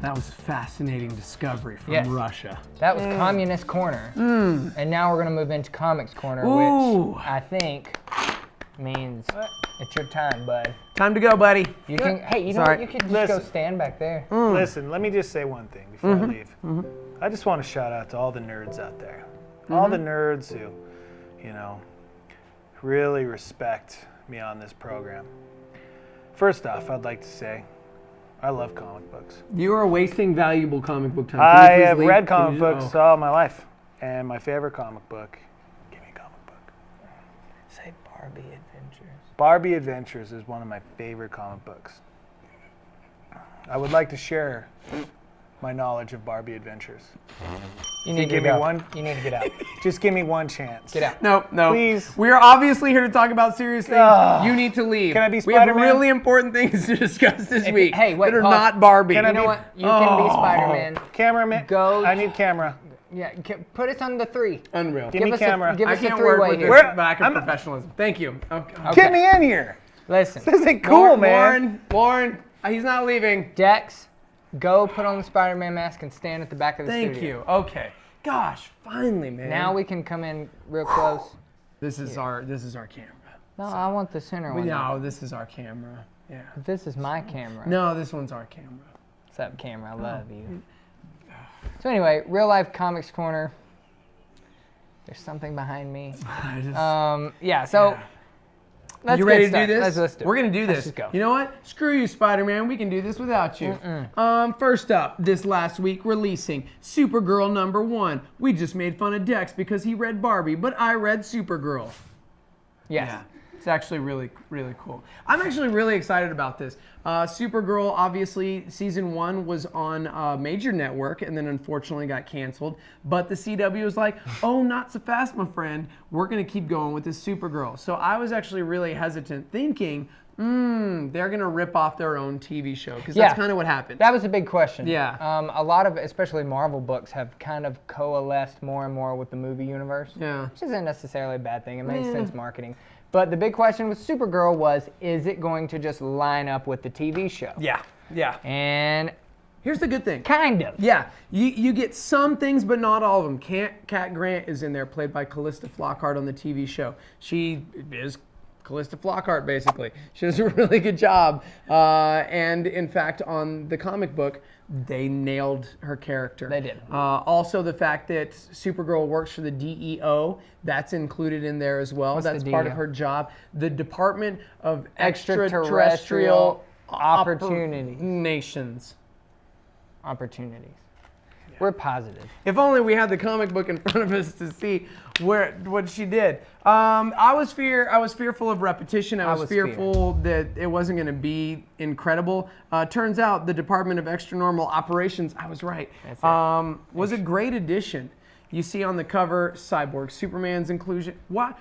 That was a fascinating discovery from Russia. That was Communist Corner. And now we're going to move into Comics Corner, which I think means it's your time, bud. Time to go, buddy. You can, hey, you know what? You can just go stand back there. Listen, let me just say one thing before I leave. I just want to shout out to all the nerds out there. All the nerds who, you know, really respect me on this program. First off, I'd like to say, I love comic books. You are wasting valuable comic book time. I have read comic books all my life. And my favorite comic book, give me a comic book. Say Barbie Adventures. Barbie Adventures is one of my favorite comic books. I would like to share my knowledge of Barbie Adventures. You need to give me one. You need to get out. Just give me one chance. Get out. No, no. Please. We are obviously here to talk about serious things. You need to leave. Can I be We have Spider-Man? really important things to discuss this week Hey, wait, that are pause. not Barbie. Can I You know be- what? You can be Spider-Man. Cameraman. Go. I need camera. Yeah, put us on the 3. Unreal. Give me camera. Give I us a can't work 3-way with here. this lack of professionalism. Thank you. Okay. Get me in here. Listen. This ain't cool, man. Lauren, he's not leaving. Dex, go put on the Spider-Man mask and stand at the back of the studio. Thank you. Okay. Gosh, finally, man. Now we can come in real close. This is our camera. No, I want the center one. No, this is our camera. Yeah. This is my camera. No, this one's our camera. What's up, camera? I love you. So anyway, real life comics corner. There's something behind me. Let's you ready get to do started. this? Let's do it. We're gonna do Let's this. just go. You know what? Screw you, Spider-Man. We can do this without you. First up, this last week releasing Supergirl #1. We just made fun of Dex because he read Barbie, but I read Supergirl. Yes. Yeah, it's actually really, really cool. I'm actually really excited about this. Supergirl, obviously, season 1 was on a major network and then unfortunately got canceled. But the CW was like, oh, not so fast, my friend. We're going to keep going with this Supergirl. So I was actually really hesitant thinking, they're going to rip off their own TV show. Because that's kind of what happened. That was a big question. Yeah. A lot of, especially Marvel books, have kind of coalesced more and more with the movie universe. Yeah. Which isn't necessarily a bad thing. It makes sense marketing. But the big question with Supergirl was, is it going to just line up with the TV show? Yeah, yeah. And here's the good thing. kind of. Yeah, you get some things, but not all of them. Cat Grant is in there, played by Callista Flockhart on the TV show. She is Callista Flockhart, basically. She does a really good job. And in fact, on the comic book, they nailed her character. They did. Also, the fact that Supergirl works for the DEO, that's included in there as well. What's that's the part DEO? of her job. The Department of Extraterrestrial Opportunities. Opportunities. We're positive. If only we had the comic book in front of us to see what she did. I was fearful of repetition. I was fearful that it wasn't going to be incredible. Turns out the Department of Extranormal Operations, I was right. Was a great addition. You see on the cover, Cyborg, Superman's inclusion. What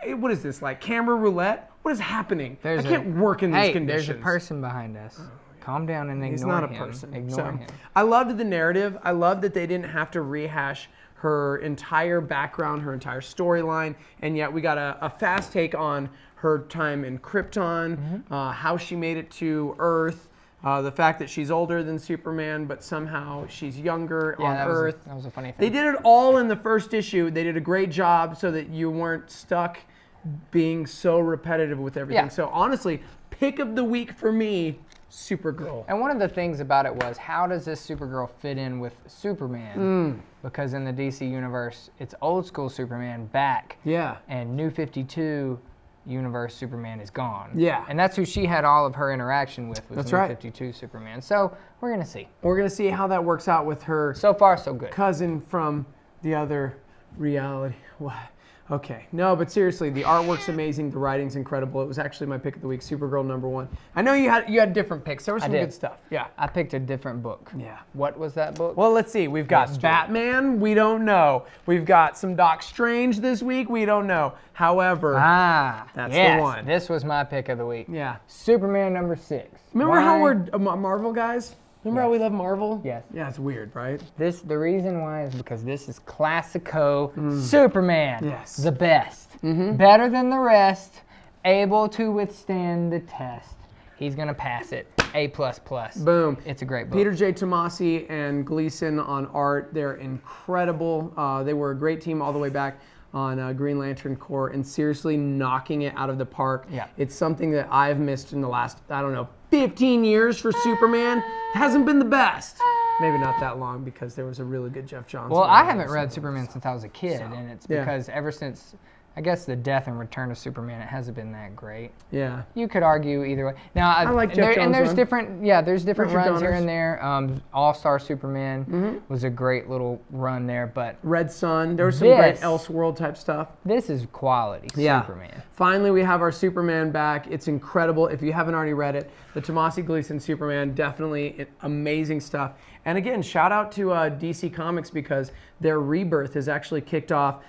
is this, like camera roulette? What is happening? I can't work in these conditions. There's a person behind us. Calm down and ignore him. He's not a person. Ignore him. I loved the narrative. I loved that they didn't have to rehash her entire background, her entire storyline, and yet we got a fast take on her time in Krypton, how she made it to Earth, the fact that she's older than Superman, but somehow she's younger on Earth. That was a funny thing. They did it all in the first issue. They did a great job so that you weren't stuck being so repetitive with everything. Yeah. So honestly, pick of the week for me, Supergirl. And one of the things about it was, how does this Supergirl fit in with Superman? Because in the DC universe, it's old school Superman back. Yeah. And New 52 universe Superman is gone. Yeah. And that's who she had all of her interaction with, was That's New right. 52 Superman. So we're going to see. We're going to see how that works out with her So far, so good. cousin from the other reality. What? Okay. No, but seriously, the artwork's amazing. The writing's incredible. It was actually my pick of the week, Supergirl #1. I know you had different picks. There was some did. good stuff. Yeah. I picked a different book. Yeah. What was that book? Well, let's see. We've got Batman. We don't know. We've got some Doc Strange this week. We don't know. However, that's the one. This was my pick of the week. Yeah. Superman #6. Remember how we're Marvel guys? Remember how we love Marvel? Yes. Yeah, it's weird, right? The reason why is because this is classico Superman. Yes. The best. Better than the rest, able to withstand the test. He's gonna pass it. A++. Boom. It's a great book. Peter J. Tomasi and Gleason on art. They're incredible. They were a great team all the way back on Green Lantern Corps and seriously knocking it out of the park. Yeah. It's something that I've missed in the last, 15 years for Superman. Hasn't been the best. Maybe not that long because there was a really good Jeff Johnson. Well, I haven't read Superman since I was a kid, and it's because ever since, I guess, the death and return of Superman, it hasn't been that great. Yeah. You could argue either way. Now, I like Jeff Johnson. And there's different, there's different Richard runs here Donners. and there. All-Star Superman was a great little run there, but Red Sun. There was some great Elseworld type stuff. this is quality Superman. Finally, we have our Superman back. It's incredible. If you haven't already read it, the Tomasi Gleason Superman, definitely amazing stuff. And again, shout out to DC Comics because their rebirth has actually kicked off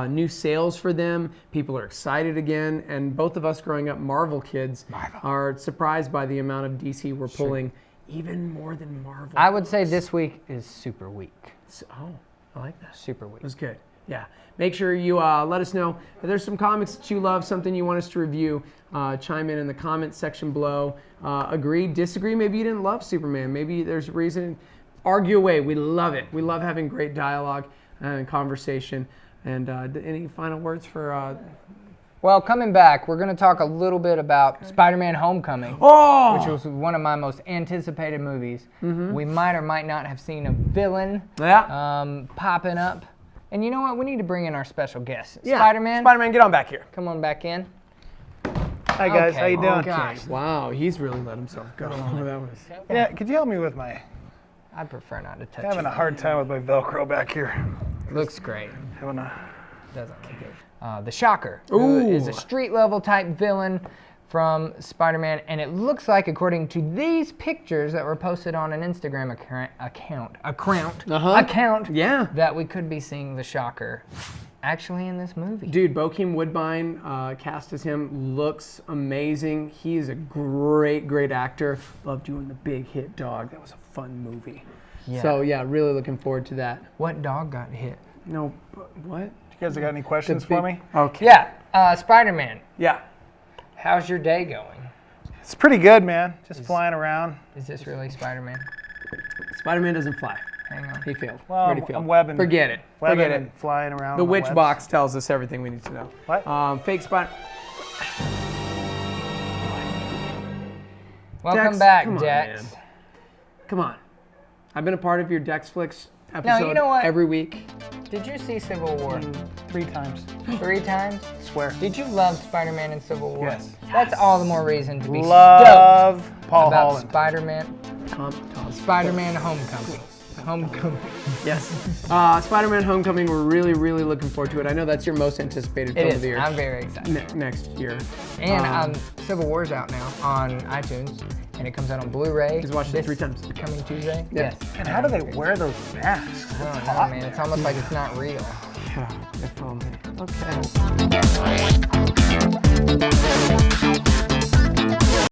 new sales for them. People are excited again. And both of us growing up Marvel kids are surprised by the amount of DC we're pulling, even more than Marvel. I would say this week is super week. Oh, I like that. Super week. It was good. Yeah. Make sure you let us know if there's some comics that you love, something you want us to review. Chime in the comments section below. Agree, disagree. Maybe you didn't love Superman. Maybe there's a reason. Argue away. We love it. We love having great dialogue and conversation. And any final words for... Well, coming back, we're going to talk a little bit about Spider-Man Homecoming, which was one of my most anticipated movies. We might or might not have seen a villain popping up. And you know what? We need to bring in our special guest. Yeah. Spider-Man, get on back here. come on back in. Hi guys, Okay. how you doing? Oh, gosh. Wow, he's really let himself go. That was... Yeah, could you help me with my... I'd prefer not to touch Having you. a hard time with my Velcro back here. Looks great. Having a... Doesn't look good. The Shocker, who is a street-level type villain from Spider-Man, and it looks like, according to these pictures that were posted on an Instagram account, that we could be seeing the Shocker actually in this movie. Dude, Bokeem Woodbine cast as him, looks amazing. He's a great, great actor. Loved doing The Big Hit Dog. That was a fun movie. Yeah. So yeah, really looking forward to that. What dog got hit? No, what? You guys got any questions for me? Okay. Yeah, Spider-Man. Yeah. How's your day going? It's pretty good, man. Just flying around. Is this really Spider-Man? Spider-Man doesn't fly. Hang on. He failed. Well, Already failed. I'm webbing. Forget it. Webbing Forget and it. flying around. The on witch webs. box tells us everything we need to know. What? Fake Spider. Welcome Dex, back, come on, Dex. man. Come on. I've been a part of your Dex Flicks episode you know what? every week. Did you see Civil War 3 times. 3 times? Swear. Did you love Spider-Man in Civil War? Yes. That's all the more reason to be Love stoked Paul about Holland. Spider-Man Homecoming. Homecoming. Yes. Spider-Man Homecoming, we're really, really looking forward to it. I know that's your most anticipated film It of the is. year. I'm very excited. Next year. And Civil War's out now on iTunes, and it comes out on Blu-ray. He's watched it 3 times. Coming Tuesday. Yeah. Yes. And how do they wear those masks? I don't know, man. It's almost like it's not real. Yeah, if only. Okay.